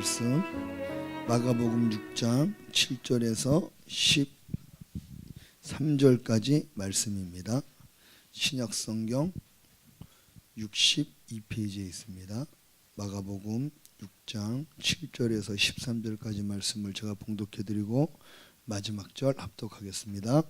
말씀 마가복음 6장 7절에서 13절까지 말씀입니다. 신약성경 62페이지에 있습니다. 마가복음 6장 7절에서 13절까지 말씀을 제가 봉독해드리고 마지막 절 합독하겠습니다.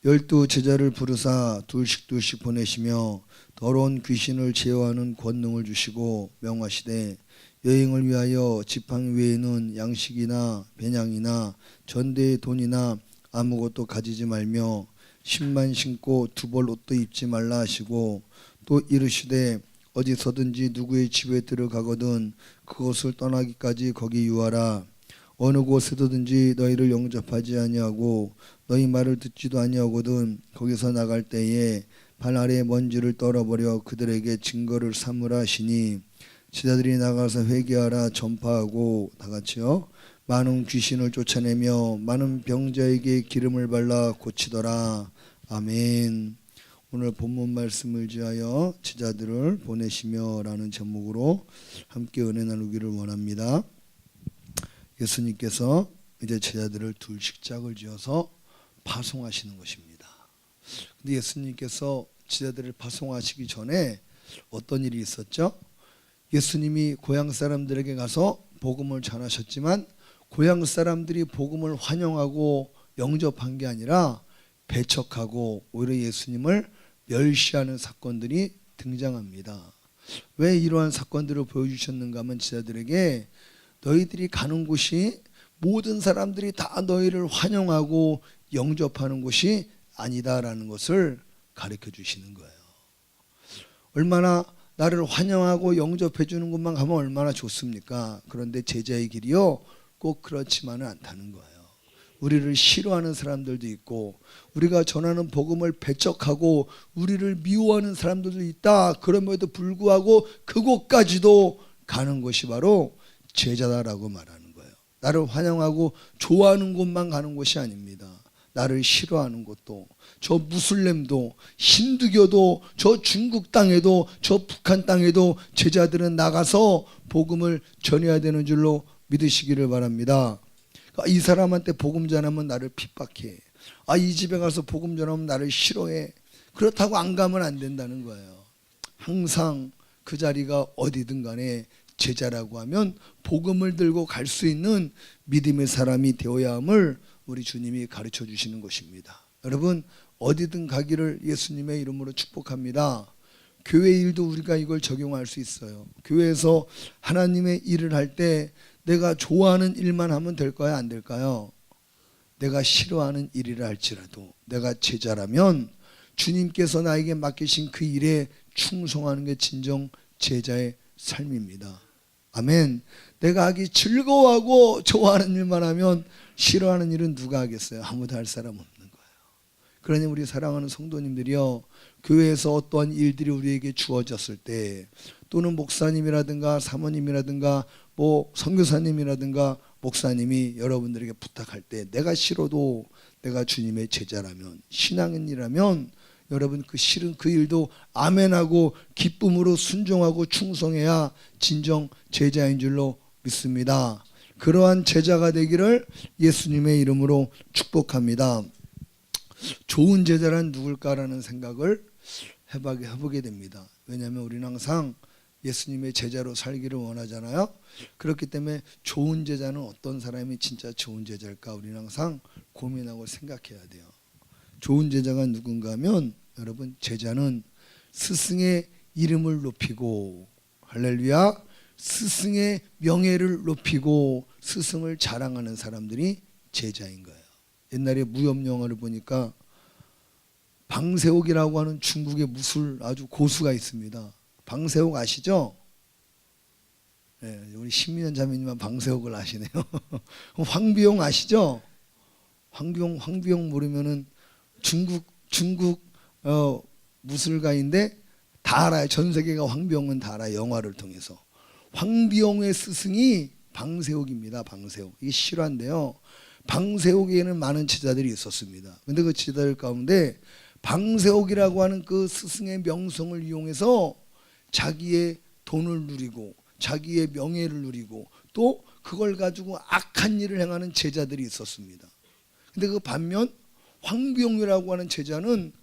12 제자를 부르사 둘씩 보내시며 더러운 귀신을 제어하는 권능을 주시고 명하시되 여행을 위하여 지팡이 외에는 양식이나 배낭이나 전대의 돈이나 아무것도 가지지 말며 신만 신고 두벌 옷도 입지 말라 하시고 또 이르시되 어디서든지 누구의 집에 들어가거든 그곳을 떠나기까지 거기 유하라. 어느 곳에든지 너희를 영접하지 아니하고 너희 말을 듣지도 아니하거든 거기서 나갈 때에 발 아래 먼지를 떨어버려 그들에게 증거를 삼으라 하시니 제자들이 나가서 회개하라 전파하고 다같이요 많은 귀신을 쫓아내며 많은 병자에게 기름을 발라 고치더라. 아멘. 오늘 본문 말씀을 지하여 제자들을 보내시며 라는 제목으로 함께 은혜 나누기를 원합니다. 예수님께서 이제 제자들을 둘씩 짝을 지어서 파송하시는 것입니다. 근데 예수님께서 제자들을 파송하시기 전에 어떤 일이 있었죠? 예수님이 고향 사람들에게 가서 복음을 전하셨지만 고향 사람들이 복음을 환영하고 영접한 게 아니라 배척하고 오히려 예수님을 멸시하는 사건들이 등장합니다. 왜 이러한 사건들을 보여주셨는가 하면 제자들에게 너희들이 가는 곳이 모든 사람들이 다 너희를 환영하고 영접하는 곳이 아니다라는 것을 가르쳐 주시는 거예요. 얼마나 나를 환영하고 영접해 주는 곳만 가면 얼마나 좋습니까? 그런데 제자의 길이요 꼭 그렇지만은 않다는 거예요. 우리를 싫어하는 사람들도 있고 우리가 전하는 복음을 배척하고 우리를 미워하는 사람들도 있다. 그럼에도 불구하고 그곳까지도 가는 것이 바로 제자다라고 말하는 거예요. 나를 환영하고 좋아하는 곳만 가는 곳이 아닙니다. 나를 싫어하는 곳도, 저 무슬림도, 힌두교도, 저 중국 땅에도, 저 북한 땅에도 제자들은 나가서 복음을 전해야 되는 줄로 믿으시기를 바랍니다. 이 사람한테 복음 전하면 나를 핍박해. 이 집에 가서 복음 전하면 나를 싫어해. 그렇다고 안 가면 안 된다는 거예요. 항상 그 자리가 어디든 간에 제자라고 하면 복음을 들고 갈 수 있는 믿음의 사람이 되어야 함을 우리 주님이 가르쳐 주시는 것입니다. 여러분 어디든 가기를 예수님의 이름으로 축복합니다. 교회 일도 우리가 이걸 적용할 수 있어요. 교회에서 하나님의 일을 할 때 내가 좋아하는 일만 하면 될까요? 안 될까요? 내가 싫어하는 일이라 할지라도 내가 제자라면 주님께서 나에게 맡기신 그 일에 충성하는 게 진정 제자의 삶입니다. 아멘. 내가 하기 즐거워하고 좋아하는 일만 하면 싫어하는 일은 누가 하겠어요? 아무도 할 사람 없는 거예요. 그러니 우리 사랑하는 성도님들이요, 교회에서 어떠한 일들이 우리에게 주어졌을 때 또는 목사님이라든가 사모님이라든가 뭐 선교사님이라든가 목사님이 여러분들에게 부탁할 때 내가 싫어도 내가 주님의 제자라면 신앙인이라면 여러분 그 싫은 그 일도 아멘하고 기쁨으로 순종하고 충성해야 진정 제자인 줄로 믿습니다. 그러한 제자가 되기를 예수님의 이름으로 축복합니다. 좋은 제자란 누굴까라는 생각을 해보게 됩니다. 왜냐하면 우리는 항상 예수님의 제자로 살기를 원하잖아요. 그렇기 때문에 좋은 제자는 어떤 사람이 진짜 좋은 제자일까 우리는 항상 고민하고 생각해야 돼요. 좋은 제자가 누군가 하면 여러분 제자는 스승의 이름을 높이고 할렐루야 스승의 명예를 높이고 스승을 자랑하는 사람들이 제자인 거예요. 옛날에 무협 영화를 보니까 방세옥이라고 하는 중국의 무술 아주 고수가 있습니다. 방세옥 아시죠? 네, 우리 신민현 자매님은 방세옥을 아시네요. 황비용 아시죠? 황비용 모르면은 중국 무술가인데 다 알아요. 전 세계가 황비용은 다 알아요. 영화를 통해서. 황비용의 스승이 방세옥입니다. 방세옥. 이게 실화인데요. 방세옥에는 많은 제자들이 있었습니다. 근데 그 제자들 가운데 방세옥이라고 하는 그 스승의 명성을 이용해서 자기의 돈을 누리고 자기의 명예를 누리고 또 그걸 가지고 악한 일을 행하는 제자들이 있었습니다. 근데 그 반면 황비용이라고 하는 제자는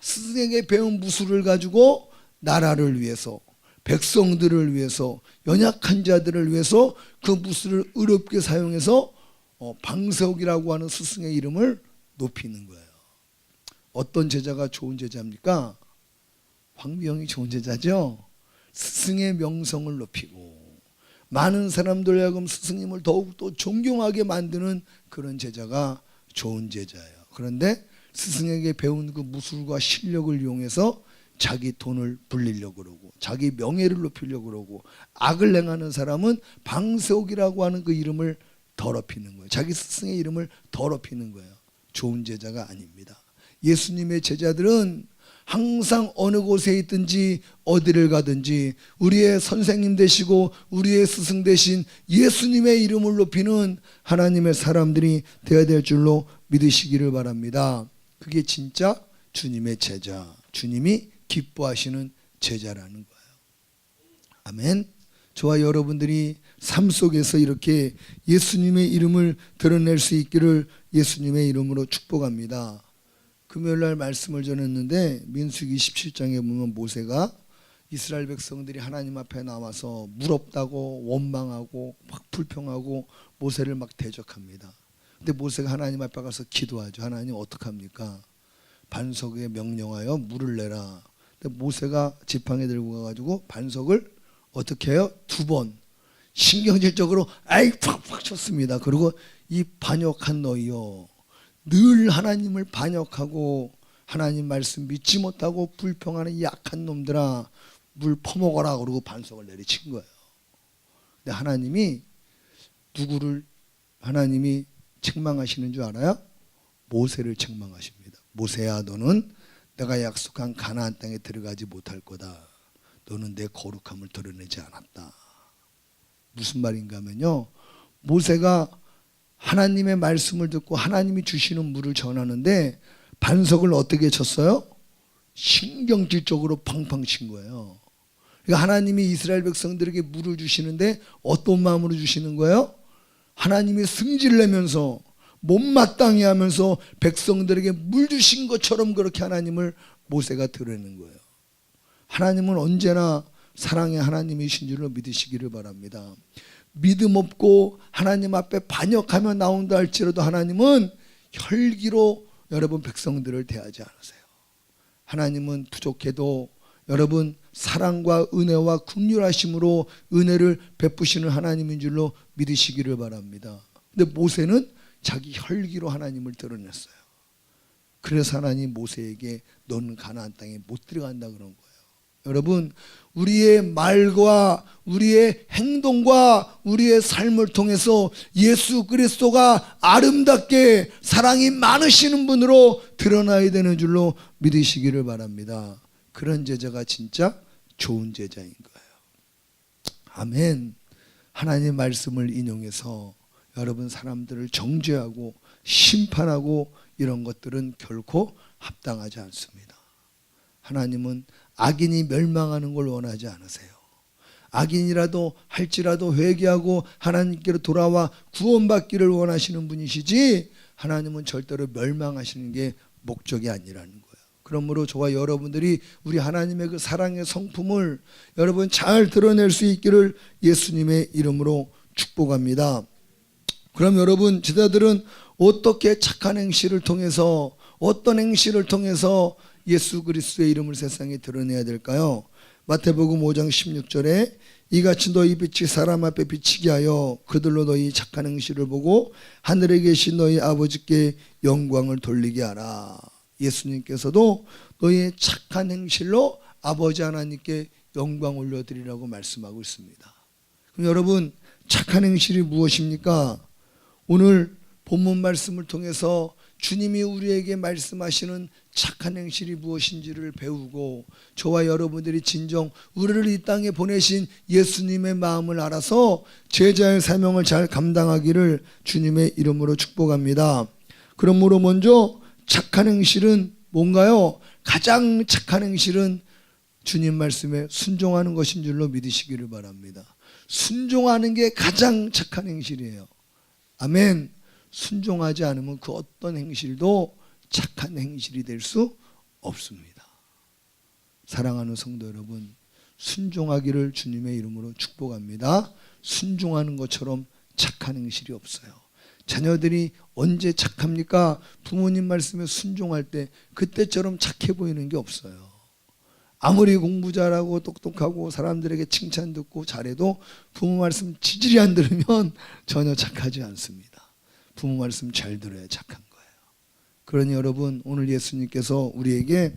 스승에게 배운 무술을 가지고 나라를 위해서, 백성들을 위해서, 연약한 자들을 위해서 그 무술을 의롭게 사용해서 방세옥이라고 하는 스승의 이름을 높이는 거예요. 어떤 제자가 좋은 제자입니까? 황비용이 좋은 제자죠. 스승의 명성을 높이고 많은 사람들 하여금 스승님을 더욱더 존경하게 만드는 그런 제자가 좋은 제자예요. 그런데 스승에게 배운 그 무술과 실력을 이용해서 자기 돈을 불리려고 그러고 자기 명예를 높이려고 그러고 악을 행하는 사람은 방세옥이라고 하는 그 이름을 더럽히는 거예요. 자기 스승의 이름을 더럽히는 거예요. 좋은 제자가 아닙니다. 예수님의 제자들은 항상 어느 곳에 있든지 어디를 가든지 우리의 선생님 되시고 우리의 스승 되신 예수님의 이름을 높이는 하나님의 사람들이 되어야 될 줄로 믿으시기를 바랍니다. 그게 진짜 주님의 제자, 주님이 기뻐하시는 제자라는 거예요. 아멘. 저와 여러분들이 삶 속에서 이렇게 예수님의 이름을 드러낼 수 있기를 예수님의 이름으로 축복합니다. 금요일날 말씀을 전했는데 민수기 17장에 보면 모세가 이스라엘 백성들이 하나님 앞에 나와서 무럽다고 원망하고 막 불평하고 모세를 막 대적합니다. 근데 모세가 하나님 앞에 가서 기도하죠. 하나님 어떡합니까? 반석에 명령하여 물을 내라. 근데 모세가 지팡이 들고 가가지고 반석을 어떻게 해요? 2번 신경질적으로 아이 팍팍 쳤습니다. 그리고 이 반역한 너희여, 늘 하나님을 반역하고 하나님 말씀 믿지 못하고 불평하는 이 약한 놈들아, 물 퍼먹어라. 그러고 반석을 내리친 거예요. 근데 하나님이 누구를 하나님이 책망하시는 줄 알아요? 모세를 책망하십니다. 모세야, 너는 내가 약속한 가나안 땅에 들어가지 못할 거다. 너는 내 거룩함을 드러내지 않았다. 무슨 말인가 하면요, 모세가 하나님의 말씀을 듣고 하나님이 주시는 물을 전하는데 반석을 어떻게 쳤어요? 신경질적으로 팡팡 친 거예요. 그러니까 하나님이 이스라엘 백성들에게 물을 주시는데 어떤 마음으로 주시는 거예요? 하나님이 승질을 내면서 못마땅해 하면서 백성들에게 물 주신 것처럼 그렇게 하나님을 모세가 드러내는 거예요. 하나님은 언제나 사랑의 하나님이신 줄로 믿으시기를 바랍니다. 믿음 없고 하나님 앞에 반역하며 나온다 할지라도 하나님은 혈기로 여러분 백성들을 대하지 않으세요. 하나님은 부족해도 여러분 사랑과 은혜와 긍휼하심으로 은혜를 베푸시는 하나님인 줄로 믿으시기를 바랍니다. 근데 모세는 자기 혈기로 하나님을 드러냈어요. 그래서 하나님 모세에게 너는 가나안 땅에 못 들어간다 그런 거예요. 여러분, 우리의 말과 우리의 행동과 우리의 삶을 통해서 예수 그리스도가 아름답게 사랑이 많으시는 분으로 드러나야 되는 줄로 믿으시기를 바랍니다. 그런 제자가 진짜 좋은 제자인 거예요. 아멘. 하나님의 말씀을 인용해서 여러분 사람들을 정죄하고 심판하고 이런 것들은 결코 합당하지 않습니다. 하나님은 악인이 멸망하는 걸 원하지 않으세요. 악인이라도 할지라도 회개하고 하나님께로 돌아와 구원받기를 원하시는 분이시지 하나님은 절대로 멸망하시는 게 목적이 아니라는 거예요. 그러므로 저와 여러분들이 우리 하나님의 그 사랑의 성품을 여러분 잘 드러낼 수 있기를 예수님의 이름으로 축복합니다. 그럼 여러분 제자들은 어떻게 착한 행실을 통해서 어떤 행실을 통해서 예수 그리스도의 이름을 세상에 드러내야 될까요? 마태복음 5장 16절에 이같이 너희 빛이 사람 앞에 비치게 하여 그들로 너희 착한 행실을 보고 하늘에 계신 너희 아버지께 영광을 돌리게 하라. 예수님께서도 너희의 착한 행실로 아버지 하나님께 영광 올려드리라고 말씀하고 있습니다. 그럼 여러분 착한 행실이 무엇입니까? 오늘 본문 말씀을 통해서 주님이 우리에게 말씀하시는 착한 행실이 무엇인지를 배우고 저와 여러분들이 진정 우리를 이 땅에 보내신 예수님의 마음을 알아서 제자의 사명을 잘 감당하기를 주님의 이름으로 축복합니다. 그러므로 먼저 착한 행실은 뭔가요? 가장 착한 행실은 주님 말씀에 순종하는 것인 줄로 믿으시기를 바랍니다. 순종하는 게 가장 착한 행실이에요. 아멘. 순종하지 않으면 그 어떤 행실도 착한 행실이 될 수 없습니다. 사랑하는 성도 여러분, 순종하기를 주님의 이름으로 축복합니다. 순종하는 것처럼 착한 행실이 없어요. 자녀들이 언제 착합니까? 부모님 말씀에 순종할 때 그때처럼 착해 보이는 게 없어요. 아무리 공부 잘하고 똑똑하고 사람들에게 칭찬 듣고 잘해도 부모 말씀 지질이 안 들으면 전혀 착하지 않습니다. 부모 말씀 잘 들어야 착한 거예요. 그러니 여러분, 오늘 예수님께서 우리에게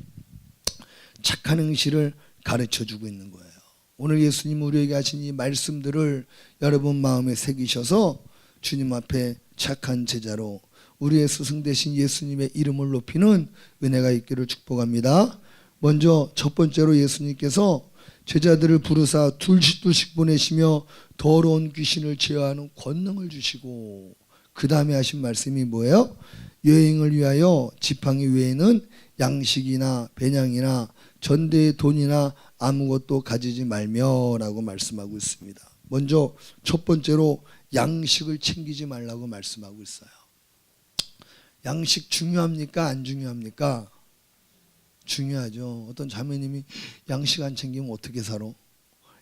착한 행실을 가르쳐주고 있는 거예요. 오늘 예수님 우리에게 하신 이 말씀들을 여러분 마음에 새기셔서 주님 앞에 착한 제자로 우리의 스승 되신 예수님의 이름을 높이는 은혜가 있기를 축복합니다. 먼저 첫 번째로 예수님께서 제자들을 부르사 둘씩 보내시며 더러운 귀신을 제어하는 권능을 주시고, 그 다음에 하신 말씀이 뭐예요? 여행을 위하여 지팡이 외에는 양식이나 배냥이나 전대의 돈이나 아무것도 가지지 말며 라고 말씀하고 있습니다. 먼저 첫 번째로 양식을 챙기지 말라고 말씀하고 있어요. 양식 중요합니까? 안 중요합니까? 중요하죠. 어떤 자매님이 양식 안 챙기면 어떻게 살아?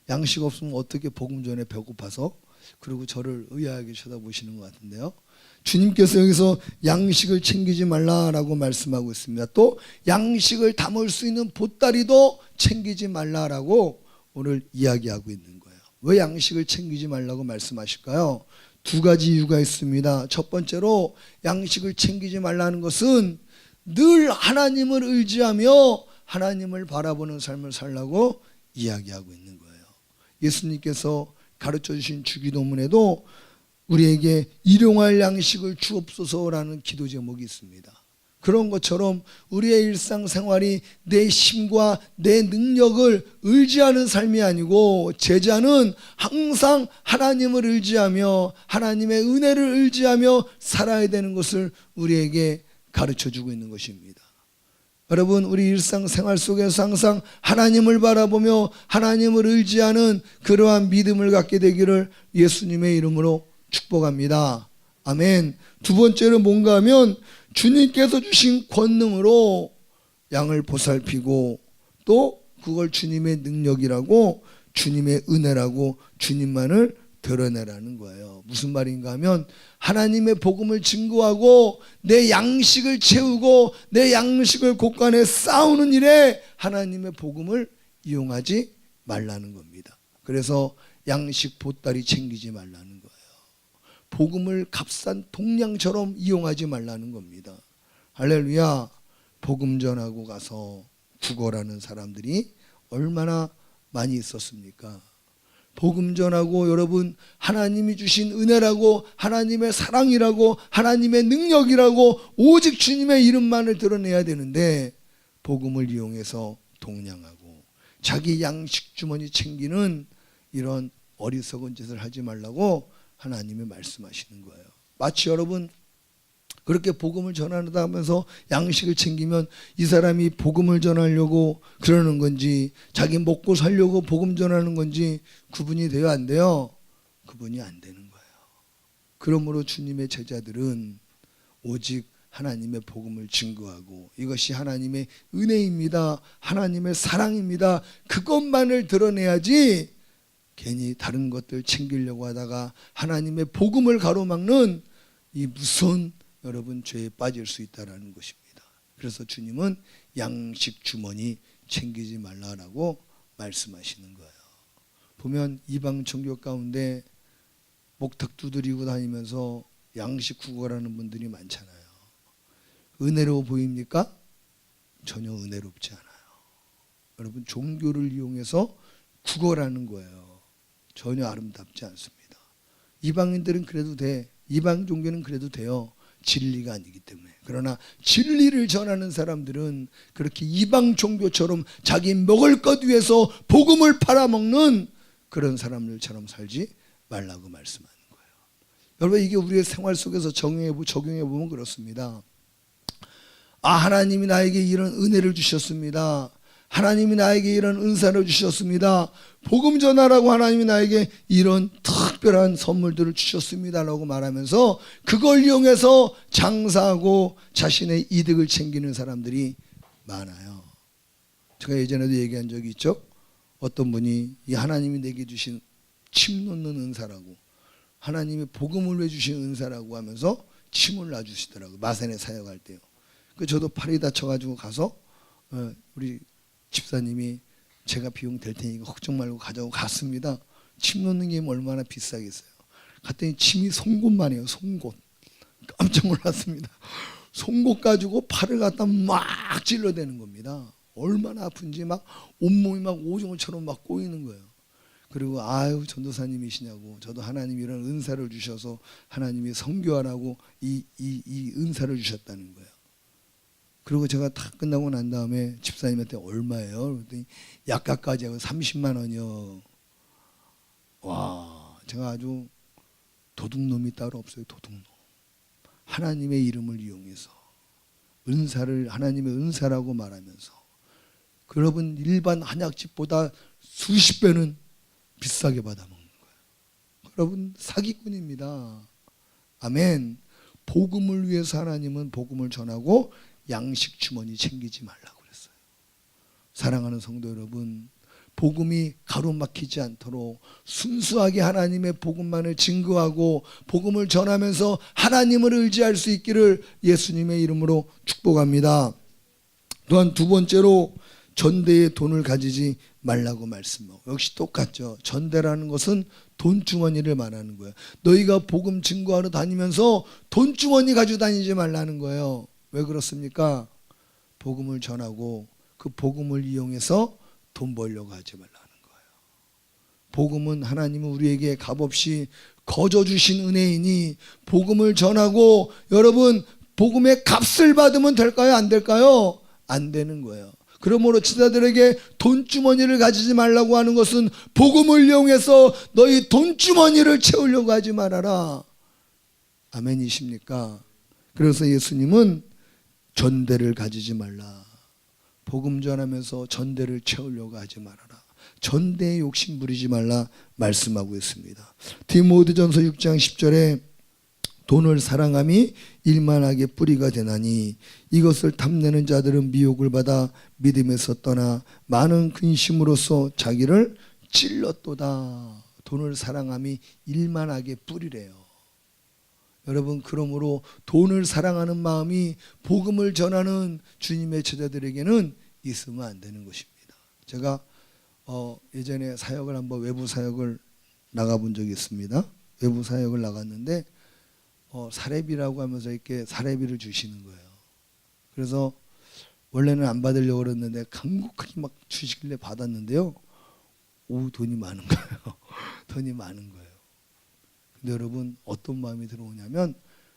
양식 없으면 어떻게 복음 전에 배고파서? 그리고 저를 의아하게 쳐다보시는 것 같은데요. 주님께서 여기서 양식을 챙기지 말라라고 말씀하고 있습니다. 또 양식을 담을 수 있는 보따리도 챙기지 말라라고 오늘 이야기하고 있는 거예요. 왜 양식을 챙기지 말라고 말씀하실까요? 두 가지 이유가 있습니다. 첫 번째로 양식을 챙기지 말라는 것은 늘 하나님을 의지하며 하나님을 바라보는 삶을 살라고 이야기하고 있는 거예요. 예수님께서 가르쳐 주신 주기도문에도 우리에게 일용할 양식을 주옵소서라는 기도 제목이 있습니다. 그런 것처럼 우리의 일상생활이 내 힘과 내 능력을 의지하는 삶이 아니고, 제자는 항상 하나님을 의지하며 하나님의 은혜를 의지하며 살아야 되는 것을 우리에게 가르쳐주고 있는 것입니다. 여러분, 우리 일상생활 속에서 항상 하나님을 바라보며 하나님을 의지하는 그러한 믿음을 갖게 되기를 예수님의 이름으로 축복합니다. 아멘. 두 번째로 뭔가 하면 주님께서 주신 권능으로 양을 보살피고, 또 그걸 주님의 능력이라고, 주님의 은혜라고, 주님만을 드러내라는 거예요. 무슨 말인가 하면 하나님의 복음을 증거하고 내 양식을 채우고 내 양식을 곳간에 쌓우는 일에 하나님의 복음을 이용하지 말라는 겁니다. 그래서 양식 보따리 챙기지 말라는 거예요. 복음을 값싼 동량처럼 이용하지 말라는 겁니다. 할렐루야. 복음 전하고 가서 구걸하는 사람들이 얼마나 많이 있었습니까? 복음 전하고 여러분, 하나님이 주신 은혜라고, 하나님의 사랑이라고, 하나님의 능력이라고 오직 주님의 이름만을 드러내야 되는데, 복음을 이용해서 동냥하고 자기 양식 주머니 챙기는 이런 어리석은 짓을 하지 말라고 하나님이 말씀하시는 거예요. 마치 여러분 그렇게 복음을 전하다 하면서 양식을 챙기면 이 사람이 복음을 전하려고 그러는 건지, 자기 먹고 살려고 복음 전하는 건지 구분이 돼요, 안 돼요? 구분이 안 되는 거예요. 그러므로 주님의 제자들은 오직 하나님의 복음을 증거하고, 이것이 하나님의 은혜입니다, 하나님의 사랑입니다, 그것만을 드러내야지 괜히 다른 것들 챙기려고 하다가 하나님의 복음을 가로막는 이 무서운 여러분 죄에 빠질 수 있다는 것입니다. 그래서 주님은 양식 주머니 챙기지 말라라고 말씀하시는 거예요. 보면 이방 종교 가운데 목탁 두드리고 다니면서 양식 구걸하는 분들이 많잖아요. 은혜로워 보입니까? 전혀 은혜롭지 않아요. 여러분, 종교를 이용해서 구걸하는 거예요. 전혀 아름답지 않습니다. 이방인들은 그래도 돼. 이방 종교는 그래도 돼요. 진리가 아니기 때문에. 그러나 진리를 전하는 사람들은 그렇게 이방 종교처럼 자기 먹을 것 위해서 복음을 팔아먹는 그런 사람들처럼 살지 말라고 말씀하는 거예요. 여러분, 이게 우리의 생활 속에서 적용해 보면 그렇습니다. 아, 하나님이 나에게 이런 은혜를 주셨습니다. 하나님이 나에게 이런 은사를 주셨습니다. 복음 전하라고 하나님이 나에게 이런 특별한 선물들을 주셨습니다 라고 말하면서 그걸 이용해서 장사하고 자신의 이득을 챙기는 사람들이 많아요. 제가 예전에도 얘기한 적이 있죠. 어떤 분이 이 하나님이 내게 주신 침 놓는 은사라고, 하나님이 복음을 왜 주신 은사라고 하면서 침을 놔주시더라고요. 마산에 사역할 때요. 저도 팔이 다쳐가지고 가서 우리 집사님이 제가 비용 될 테니까 걱정 말고 가자고 갔습니다. 침 놓는 게 얼마나 비싸겠어요. 갔더니 침이 송곳만 해요. 송곳. 깜짝 놀랐습니다. 송곳 가지고 팔을 갖다 막 찔러대는 겁니다. 얼마나 아픈지 막 온몸이 막 오징어처럼 막 꼬이는 거예요. 그리고 아유 전도사님이시냐고, 저도 하나님이 이런 은사를 주셔서 하나님이 선교하라고 이 은사를 주셨다는 거예요. 그리고 제가 다 끝나고 난 다음에 집사님한테 얼마예요? 그랬더니 약값까지 하고 30만 원이요. 와, 제가 아주 도둑놈이 따로 없어요. 도둑놈. 하나님의 이름을 이용해서 은사를 하나님의 은사라고 말하면서 여러분 일반 한약집보다 수십 배는 비싸게 받아먹는 거예요. 여러분 사기꾼입니다. 아멘. 복음을 위해서 하나님은 복음을 전하고 양식 주머니 챙기지 말라고 그랬어요. 사랑하는 성도 여러분, 복음이 가로막히지 않도록 순수하게 하나님의 복음만을 증거하고 복음을 전하면서 하나님을 의지할 수 있기를 예수님의 이름으로 축복합니다. 또한 두 번째로 전대에 돈을 가지지 말라고 말씀하고, 역시 똑같죠. 전대라는 것은 돈주머니를 말하는 거예요. 너희가 복음 증거하러 다니면서 돈주머니 가지고 다니지 말라는 거예요. 왜 그렇습니까? 복음을 전하고 그 복음을 이용해서 돈 벌려고 하지 말라는 거예요. 복음은 하나님은 우리에게 값없이 거저 주신 은혜이니 복음을 전하고, 여러분 복음의 값을 받으면 될까요? 안 될까요? 안 되는 거예요. 그러므로 지자들에게 돈주머니를 가지지 말라고 하는 것은 복음을 이용해서 너희 돈주머니를 채우려고 하지 말아라. 아멘이십니까? 그래서 예수님은 전대를 가지지 말라. 복음 전하면서 전대를 채우려고 하지 말아라. 전대에 욕심 부리지 말라 말씀하고 있습니다. 디모데전서 6장 10절에 돈을 사랑함이 일만하게 뿌리가 되나니 이것을 탐내는 자들은 미혹을 받아 믿음에서 떠나 많은 근심으로써 자기를 찔렀도다. 돈을 사랑함이 일만하게 뿌리래요. 여러분, 그러므로 돈을 사랑하는 마음이 복음을 전하는 주님의 제자들에게는 있으면 안 되는 것입니다. 제가 예전에 사역을 한번 외부 사역을 나가본 적이 있습니다. 외부 사역을 나갔는데 사례비라고 하면서 이렇게 사례비를 주시는 거예요. 그래서 원래는 안 받으려고 그랬는데 간곡하게 막 주시길래 받았는데요. 오, 돈이 많은 거예요. 돈이 많은 거예요. 근데 여러분 어떤 마음이 들어오냐면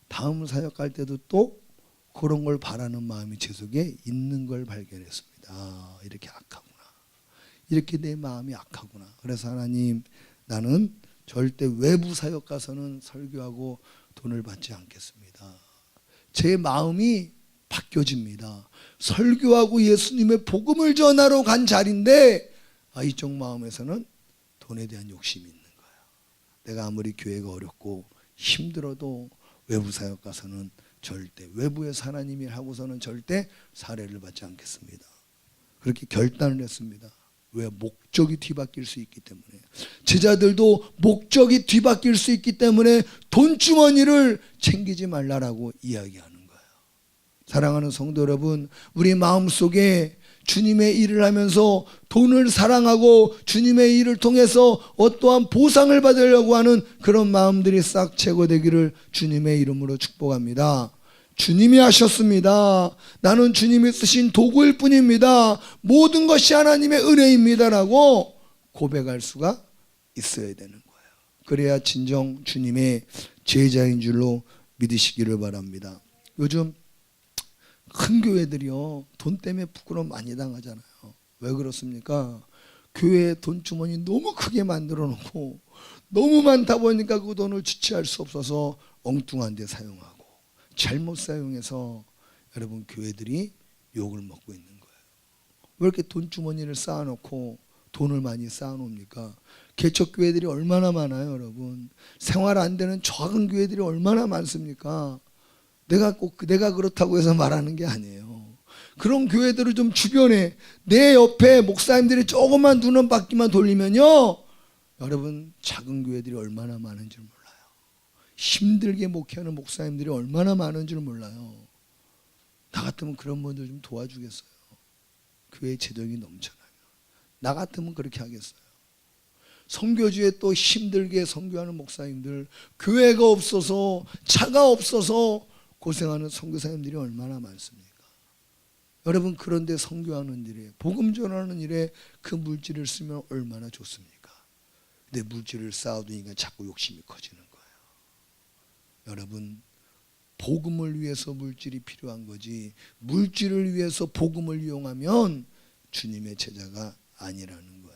다음 사역 갈 때도 또 그런 걸 바라는 마음이 제 속에 있는 걸 발견했습니다. 아, 이렇게 악하구나. 이렇게 내 마음이 악하구나. 그래서 하나님, 나는 절대 외부 사역 가서는 설교하고 돈을 받지 않겠습니다. 제 마음이 바뀌어집니다. 설교하고 예수님의 복음을 전하러 간 자리인데 이쪽 마음에서는 돈에 대한 욕심이 있는 거예요. 내가 아무리 교회가 어렵고 힘들어도 외부 사역 가서는 절대, 외부에서 하나님이 하고서는 절대 사례를 받지 않겠습니다. 그렇게 결단을 했습니다. 왜? 목적이 뒤바뀔 수 있기 때문에. 제자들도 목적이 뒤바뀔 수 있기 때문에 돈주머니를 챙기지 말라라고 이야기하는 거예요. 사랑하는 성도 여러분, 우리 마음속에 주님의 일을 하면서 돈을 사랑하고 주님의 일을 통해서 어떠한 보상을 받으려고 하는 그런 마음들이 싹 제거되기를 주님의 이름으로 축복합니다. 주님이 하셨습니다. 나는 주님이 쓰신 도구일 뿐입니다. 모든 것이 하나님의 은혜입니다라고 고백할 수가 있어야 되는 거예요. 그래야 진정 주님의 제자인 줄로 믿으시기를 바랍니다. 요즘 큰 교회들이요, 돈 때문에 부끄러움 많이 당하잖아요. 왜 그렇습니까? 교회에 돈주머니 너무 크게 만들어 놓고 너무 많다 보니까 그 돈을 주체할 수 없어서 엉뚱한 데 사용하고 잘못 사용해서 여러분 교회들이 욕을 먹고 있는 거예요. 왜 이렇게 돈주머니를 쌓아놓고 돈을 많이 쌓아놓습니까? 개척교회들이 얼마나 많아요, 여러분. 생활 안 되는 작은 교회들이 얼마나 많습니까? 내가 그렇다고 해서 말하는 게 아니에요. 그런 교회들을 좀 주변에, 내 옆에 목사님들이 조금만 눈은 바퀴만 돌리면요, 여러분, 작은 교회들이 얼마나 많은 줄 몰라요. 힘들게 목회하는 목사님들이 얼마나 많은 줄 몰라요. 나 같으면 그런 분들 좀 도와주겠어요. 교회 재정이 넘쳐나면. 나 같으면 그렇게 하겠어요. 선교주에 또 힘들게 선교하는 목사님들, 교회가 없어서, 차가 없어서 고생하는 선교사님들이 얼마나 많습니까? 여러분, 그런데 선교하는 일에, 복음 전하는 일에 그 물질을 쓰면 얼마나 좋습니까? 근데 물질을 쌓아두니까 자꾸 욕심이 커지는 거예요. 여러분, 복음을 위해서 물질이 필요한 거지, 물질을 위해서 복음을 이용하면 주님의 제자가 아니라는 거예요.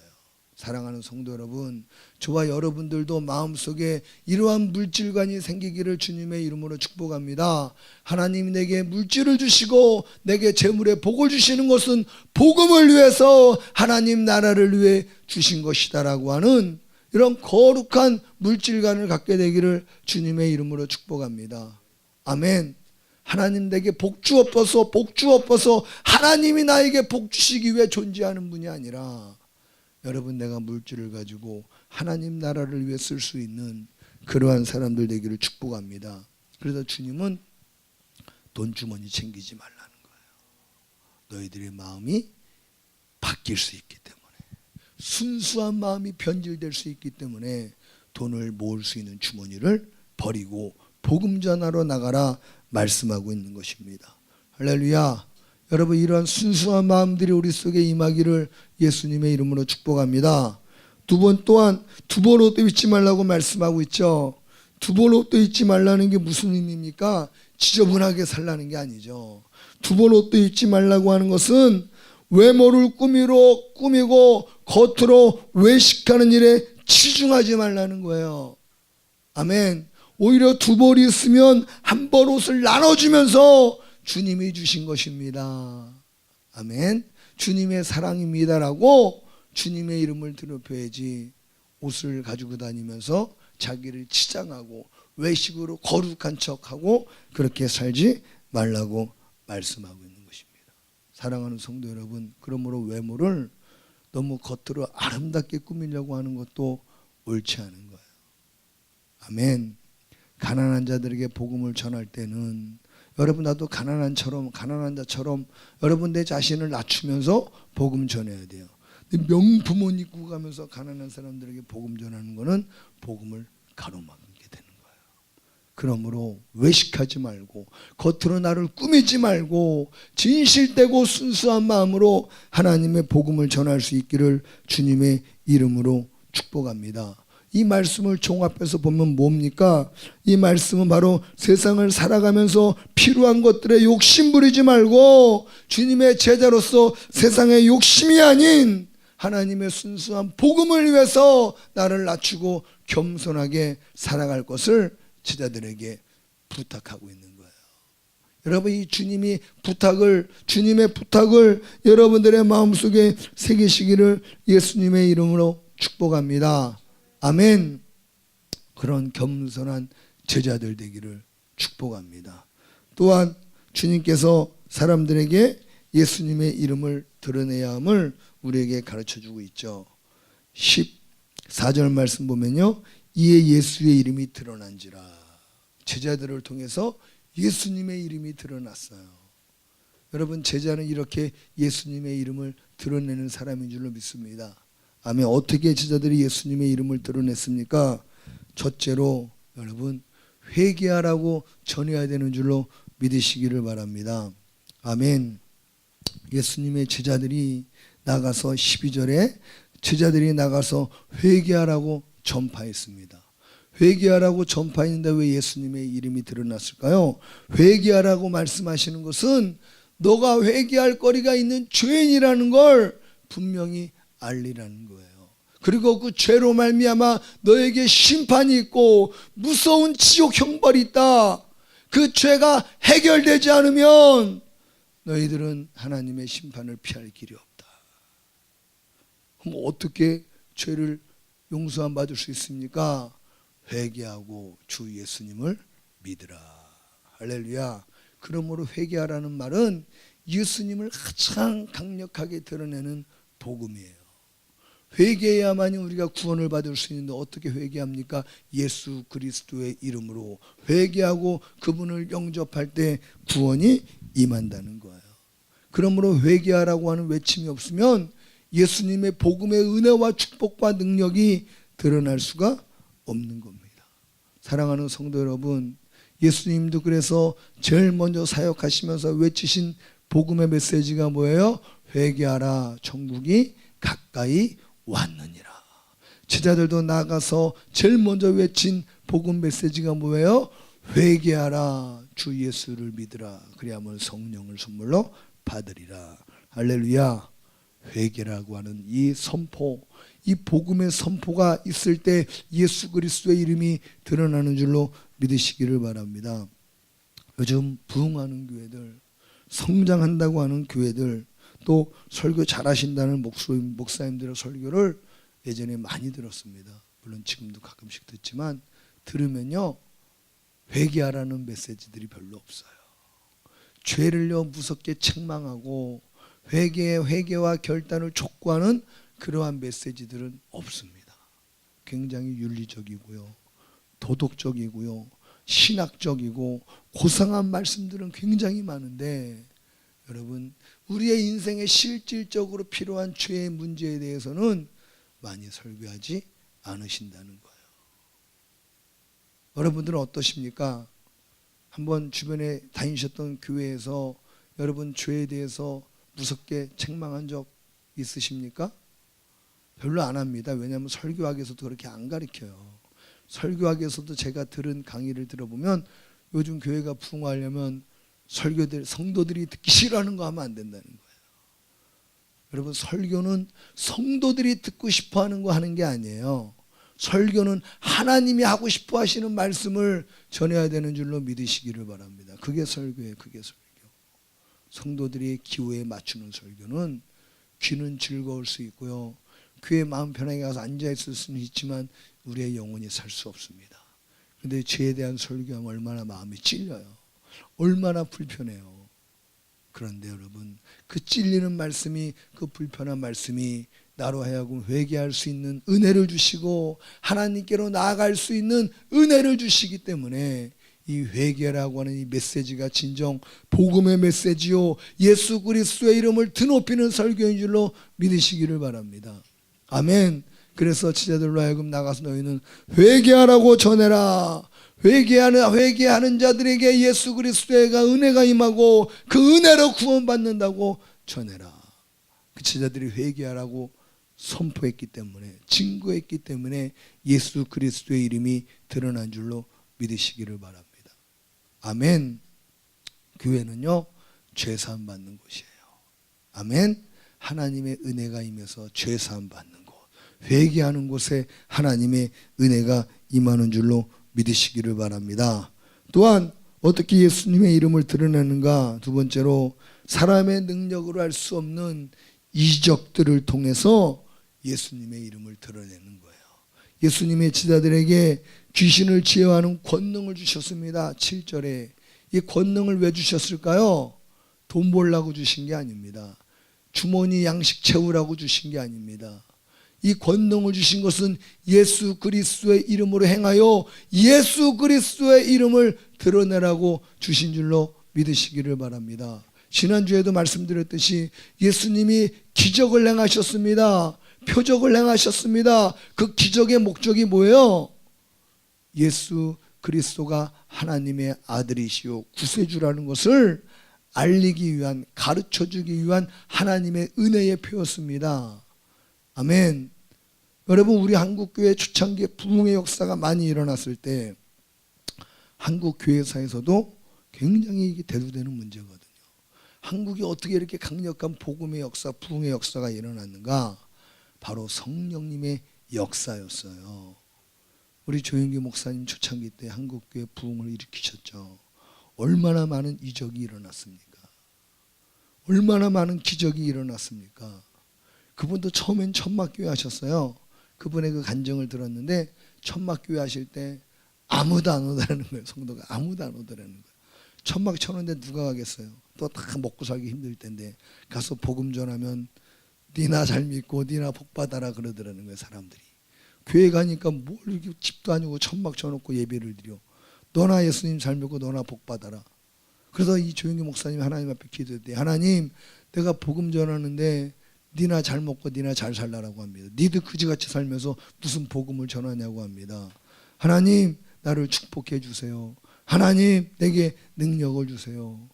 사랑하는 성도 여러분, 저와 여러분들도 마음속에 이러한 물질관이 생기기를 주님의 이름으로 축복합니다. 하나님이 내게 물질을 주시고 내게 재물의 복을 주시는 것은 복음을 위해서, 하나님 나라를 위해 주신 것이다라고 하는 이런 거룩한 물질관을 갖게 되기를 주님의 이름으로 축복합니다. 아멘. 하나님 내게 복 주옵소서, 복 주옵소서. 하나님이 나에게 복 주시기 위해 존재하는 분이 아니라, 여러분, 내가 물질을 가지고 하나님 나라를 위해 쓸 수 있는 그러한 사람들 되기를 축복합니다. 그래서 주님은 돈주머니 챙기지 말라는 거예요. 너희들의 마음이 바뀔 수 있기 때문에, 순수한 마음이 변질될 수 있기 때문에 돈을 모을 수 있는 주머니를 버리고 복음 전하러 나가라 말씀하고 있는 것입니다. 할렐루야. 여러분, 이러한 순수한 마음들이 우리 속에 임하기를 예수님의 이름으로 축복합니다. 두 번 또한 두벌 옷도 입지 말라고 말씀하고 있죠. 두벌 옷도 입지 말라는 게 무슨 의미입니까? 지저분하게 살라는 게 아니죠. 두벌 옷도 입지 말라고 하는 것은 외모를 꾸미고 겉으로 외식하는 일에 치중하지 말라는 거예요. 아멘. 오히려 두 벌이 있으면 한 벌 옷을 나눠주면서 주님이 주신 것입니다. 아멘. 주님의 사랑입니다라고 주님의 이름을 드높여야지, 옷을 가지고 다니면서 자기를 치장하고 외식으로 거룩한 척하고 그렇게 살지 말라고 말씀하고 있는 것입니다. 사랑하는 성도 여러분, 그러므로 외모를 너무 겉으로 아름답게 꾸미려고 하는 것도 옳지 않은 거예요. 아멘. 가난한 자들에게 복음을 전할 때는, 여러분, 나도 가난한 자처럼 여러분 내 자신을 낮추면서 복음 전해야 돼요. 명품을 입고 가면서 가난한 사람들에게 복음 전하는 것은 복음을 가로막게 되는 거예요. 그러므로 외식하지 말고 겉으로 나를 꾸미지 말고 진실되고 순수한 마음으로 하나님의 복음을 전할 수 있기를 주님의 이름으로 축복합니다. 이 말씀을 종합해서 보면 뭡니까? 이 말씀은 바로 세상을 살아가면서 필요한 것들에 욕심 부리지 말고 주님의 제자로서 세상의 욕심이 아닌 하나님의 순수한 복음을 위해서 나를 낮추고 겸손하게 살아갈 것을 제자들에게 부탁하고 있는 거예요. 여러분, 이 주님의 부탁을 여러분들의 마음속에 새기시기를 예수님의 이름으로 축복합니다. 아멘. 그런 겸손한 제자들 되기를 축복합니다. 또한 주님께서 사람들에게 예수님의 이름을 드러내야 함을 우리에게 가르쳐주고 있죠. 14절 말씀 보면요, 이에 예수의 이름이 드러난지라. 제자들을 통해서 예수님의 이름이 드러났어요. 여러분, 제자는 이렇게 예수님의 이름을 드러내는 사람인 줄로 믿습니다. 아멘. 어떻게 제자들이 예수님의 이름을 드러냈습니까? 첫째로 여러분, 회개하라고 전해야 되는 줄로 믿으시기를 바랍니다. 아멘. 예수님의 제자들이 나가서 12절에 제자들이 나가서 회개하라고 전파했습니다. 회개하라고 전파했는데 왜 예수님의 이름이 드러났을까요? 회개하라고 말씀하시는 것은 너가 회개할 거리가 있는 죄인이라는 걸 분명히 알리라는 거예요. 그리고 그 죄로 말미암아 너에게 심판이 있고 무서운 지옥 형벌이 있다. 그 죄가 해결되지 않으면 너희들은 하나님의 심판을 피할 길이 없다. 그럼 어떻게 죄를 용서함 받을 수 있습니까? 회개하고 주 예수님을 믿으라. 할렐루야. 그러므로 회개하라는 말은 예수님을 가장 강력하게 드러내는 복음이에요. 회개해야만이 우리가 구원을 받을 수 있는데 어떻게 회개합니까? 예수 그리스도의 이름으로 회개하고 그분을 영접할 때 구원이 임한다는 거예요. 그러므로 회개하라고 하는 외침이 없으면 예수님의 복음의 은혜와 축복과 능력이 드러날 수가 없는 겁니다. 사랑하는 성도 여러분, 예수님도 그래서 제일 먼저 사역하시면서 외치신 복음의 메시지가 뭐예요? 회개하라, 천국이 가까이 왔느니라. 제자들도 나가서 제일 먼저 외친 복음 메시지가 뭐예요? 회개하라, 주 예수를 믿으라, 그리하면 성령을 선물로 받으리라. 할렐루야. 회개라고 하는 이 선포, 이 복음의 선포가 있을 때 예수 그리스도의 이름이 드러나는 줄로 믿으시기를 바랍니다. 요즘 부흥하는 교회들, 성장한다고 하는 교회들, 또 설교 잘하신다는 목사님들의 설교를 예전에 많이 들었습니다. 물론 지금도 가끔씩 듣지만 들으면요, 회개하라는 메시지들이 별로 없어요. 죄를요 무섭게 책망하고 회개와 결단을 촉구하는 그러한 메시지들은 없습니다. 굉장히 윤리적이고요, 도덕적이고요, 신학적이고 고상한 말씀들은 굉장히 많은데, 여러분, 우리의 인생에 실질적으로 필요한 죄의 문제에 대해서는 많이 설교하지 않으신다는 거예요. 여러분들은 어떠십니까? 한번 주변에 다니셨던 교회에서 여러분 죄에 대해서 무섭게 책망한 적 있으십니까? 별로 안 합니다. 왜냐하면 설교학에서도 그렇게 안 가르쳐요. 설교학에서도 제가 들은 강의를 들어보면 요즘 교회가 부흥하려면 성도들이 듣기 싫어하는 거 하면 안 된다는 거예요. 여러분, 설교는 성도들이 듣고 싶어 하는 거 하는 게 아니에요. 설교는 하나님이 하고 싶어 하시는 말씀을 전해야 되는 줄로 믿으시기를 바랍니다. 그게 설교예요. 그게 설교. 성도들이 기호에 맞추는 설교는 귀는 즐거울 수 있고요, 귀에 마음 편하게 가서 앉아있을 수는 있지만 우리의 영혼이 살 수 없습니다. 그런데 죄에 대한 설교하면 얼마나 마음이 찔려요. 얼마나 불편해요. 그런데 여러분, 그 찔리는 말씀이, 그 불편한 말씀이 나로 하여금 회개할 수 있는 은혜를 주시고 하나님께로 나아갈 수 있는 은혜를 주시기 때문에 이 회개라고 하는 이 메시지가 진정 복음의 메시지요, 예수 그리스도의 이름을 드높이는 설교인 줄로 믿으시기를 바랍니다. 아멘. 그래서 지자들로 하여금 나가서 너희는 회개하라고 전해라. 회개하는 자들에게 예수 그리스도의 은혜가 임하고 그 은혜로 구원받는다고 전해라. 그 지자들이 회개하라고 선포했기 때문에, 증거했기 때문에 예수 그리스도의 이름이 드러난 줄로 믿으시기를 바랍니다. 아멘. 교회는요, 죄사함 받는 곳이에요. 아멘. 하나님의 은혜가 임해서 죄사함 받는 곳, 회개하는 곳에 하나님의 은혜가 임하는 줄로 믿으시기를 바랍니다. 또한 어떻게 예수님의 이름을 드러내는가? 두 번째로, 사람의 능력으로 할 수 없는 이적들을 통해서 예수님의 이름을 드러내는 거예요. 예수님의 제자들에게 귀신을 제어하는 권능을 주셨습니다. 7절에. 이 권능을 왜 주셨을까요? 돈 벌라고 주신 게 아닙니다. 주머니 양식 채우라고 주신 게 아닙니다. 이 권능을 주신 것은 예수 그리스도의 이름으로 행하여 예수 그리스도의 이름을 드러내라고 주신 줄로 믿으시기를 바랍니다. 지난주에도 말씀드렸듯이 예수님이 기적을 행하셨습니다. 표적을 행하셨습니다. 그 기적의 목적이 뭐예요? 예수 그리스도가 하나님의 아들이시오 구세주라는 것을 알리기 위한, 가르쳐주기 위한 하나님의 은혜의 표였습니다. 아멘. 여러분, 우리 한국교회 초창기에 부흥의 역사가 많이 일어났을 때 한국교회사에서도 굉장히 이게 대두되는 문제거든요. 한국이 어떻게 이렇게 강력한 복음의 역사, 부흥의 역사가 일어났는가? 바로 성령님의 역사였어요. 우리 조영기 목사님 초창기 때 한국교회 부흥을 일으키셨죠. 얼마나 많은 이적이 일어났습니까? 얼마나 많은 기적이 일어났습니까? 그분도 처음엔 천막교회 하셨어요. 그분의 그 간증을 들었는데 천막교회 하실 때 아무도 안 오더라는 거예요. 성도가 아무도 안 오더라는 거예요. 천막 쳐놓는데 누가 가겠어요. 또 다 먹고 살기 힘들 텐데 가서 복음 전하면 니나 잘 믿고 니나 복 받아라 그러더라는 거예요. 사람들이. 교회 가니까 뭘 이렇게 집도 아니고 천막 쳐놓고 예배를 드려. 너나 예수님 잘 믿고 너나 복 받아라. 그래서 이 조영기 목사님이 하나님 앞에 기도했대. 하나님, 내가 복음 전하는데 니나 잘 먹고 니나 잘 살라라고 합니다. 니도 그지같이 살면서 무슨 복음을 전하냐고 합니다. 하나님, 나를 축복해 주세요. 하나님, 내게 능력을 주세요.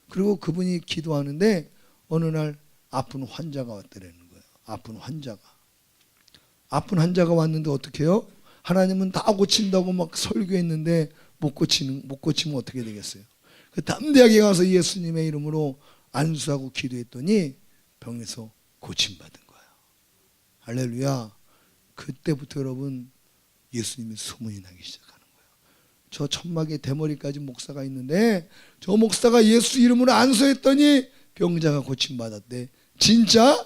그리고 그분이 기도하는데 어느 날 아픈 환자가 왔더라는 거예요. 아픈 환자가 왔는데 어떻게 해요? 하나님은 다 고친다고 막 설교했는데 못 고치면 어떻게 되겠어요? 그 담대하게 가서 예수님의 이름으로 안수하고 기도했더니 병에서 고침받은 거예요. 할렐루야. 그때부터 여러분 예수님이 소문이 나기 시작하는 거예요. 저 천막에 대머리까지 목사가 있는데 저 목사가 예수 이름으로 안수했더니 병자가 고침받았대. 진짜?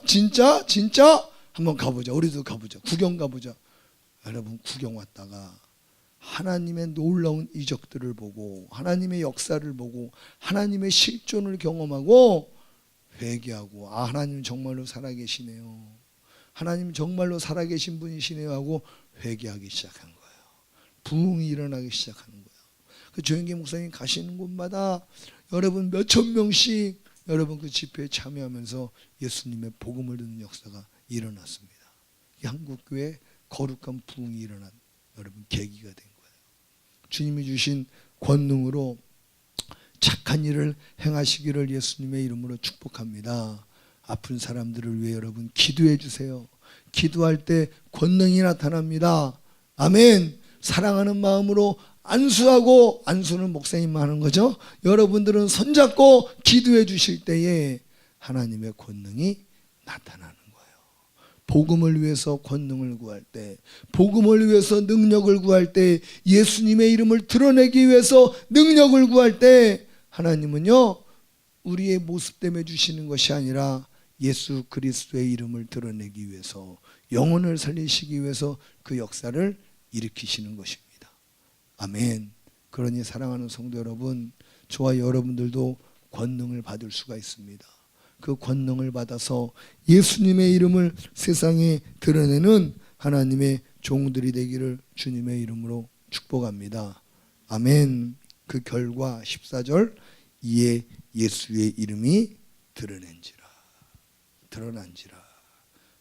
한번 가보자. 우리도 가보자. 구경 가보자. 여러분 구경 왔다가 하나님의 놀라운 이적들을 보고 하나님의 역사를 보고 하나님의 실존을 경험하고 회개하고 하나님 정말로 살아계시네요. 하나님 정말로 살아계신 분이시네요 하고 회개하기 시작한 거예요. 부흥이 일어나기 시작하는 거예요. 그 조영기 목사님 가시는 곳마다 여러분 몇천 명씩 여러분 그 집회에 참여하면서 예수님의 복음을 듣는 역사가 일어났습니다. 이 한국교회 거룩한 부흥이 일어난 여러분 계기가 된 거예요. 주님이 주신 권능으로 착한 일을 행하시기를 예수님의 이름으로 축복합니다. 아픈 사람들을 위해 여러분 기도해 주세요. 기도할 때 권능이 나타납니다. 아멘. 사랑하는 마음으로 안수하고, 안수는 목사님만 하는 거죠. 여러분들은 손잡고 기도해 주실 때에 하나님의 권능이 나타나는 거예요. 복음을 위해서 권능을 구할 때, 복음을 위해서 능력을 구할 때, 예수님의 이름을 드러내기 위해서 능력을 구할 때 하나님은요 우리의 모습 때문에 주시는 것이 아니라 예수 그리스도의 이름을 드러내기 위해서, 영혼을 살리시기 위해서 그 역사를 일으키시는 것입니다. 아멘. 그러니 사랑하는 성도 여러분, 저와 여러분들도 권능을 받을 수가 있습니다. 그 권능을 받아서 예수님의 이름을 세상에 드러내는 하나님의 종들이 되기를 주님의 이름으로 축복합니다. 아멘. 그 결과 14절, 이에 예수의 이름이 드러난지라.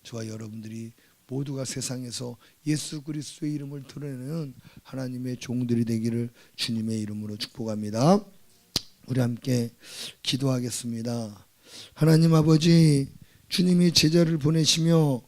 저와 여러분들이 모두가 세상에서 예수 그리스도의 이름을 드러내는 하나님의 종들이 되기를 주님의 이름으로 축복합니다. 우리 함께 기도하겠습니다. 하나님 아버지, 주님이 제자를 보내시며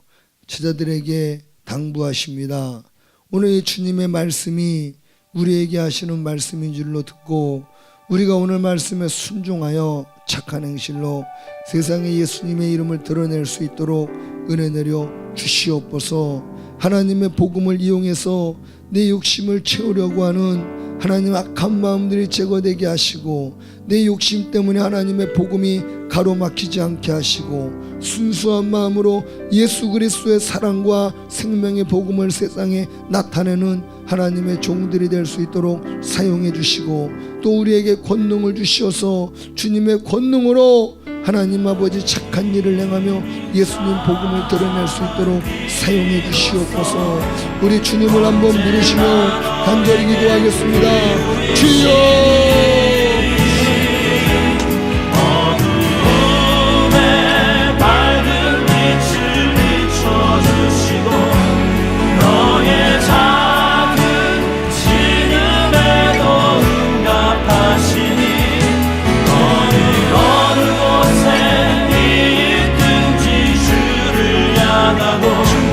제자들에게 당부하십니다. 오늘 주님의 말씀이 우리에게 하시는 말씀인 줄로 듣고 우리가 오늘 말씀에 순종하여 착한 행실로 세상에 예수님의 이름을 드러낼 수 있도록 은혜 내려 주시옵소서. 하나님의 복음을 이용해서 내 욕심을 채우려고 하는 하나님 악한 마음들이 제거되게 하시고, 내 욕심 때문에 하나님의 복음이 가로막히지 않게 하시고, 순수한 마음으로 예수 그리스도의 사랑과 생명의 복음을 세상에 나타내는 하나님의 종들이 될 수 있도록 사용해 주시고, 또 우리에게 권능을 주시어서 주님의 권능으로 하나님 아버지 착한 일을 행하며 예수님 복음을 드러낼 수 있도록 사용해 주시옵소서. 우리 주님을 한번 부르시며 간절히 기도하겠습니다. 주여! 어느 곳에 있든지 주를 향하고